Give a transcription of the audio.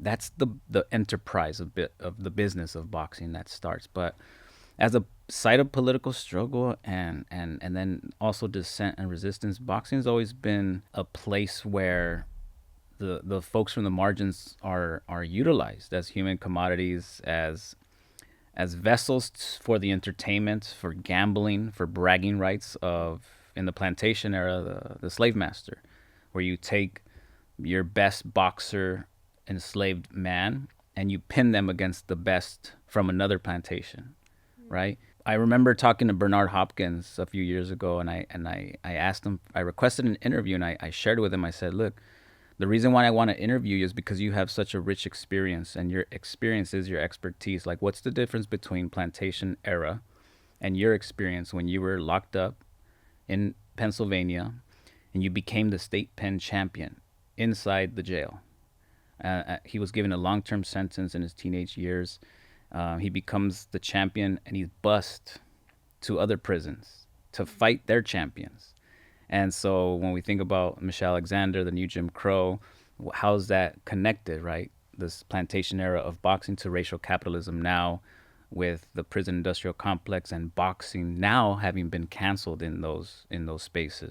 that's the enterprise of the business of boxing that starts. But as a site of political struggle and then also dissent and resistance, boxing's always been a place where the folks from the margins are utilized as human commodities, as vessels for the entertainment, for gambling, for bragging rights of, in the plantation era, the slave master, where you take your best boxer, enslaved man, and you pin them against the best from another plantation, right? I remember talking to Bernard Hopkins a few years ago, and I asked him, I requested an interview, and I shared with him. I said, look, the reason why I want to interview you is because you have such a rich experience, and your experience is your expertise. Like, what's the difference between plantation era and your experience when you were locked up in Pennsylvania and you became the state pen champion inside the jail? He was given a long term sentence in his teenage years. He becomes the champion and he's bussed to other prisons to fight their champions. And so when we think about Michelle Alexander, the new Jim Crow, how's that connected, right? This plantation era of boxing to racial capitalism now, with the prison industrial complex and boxing now having been canceled in those spaces.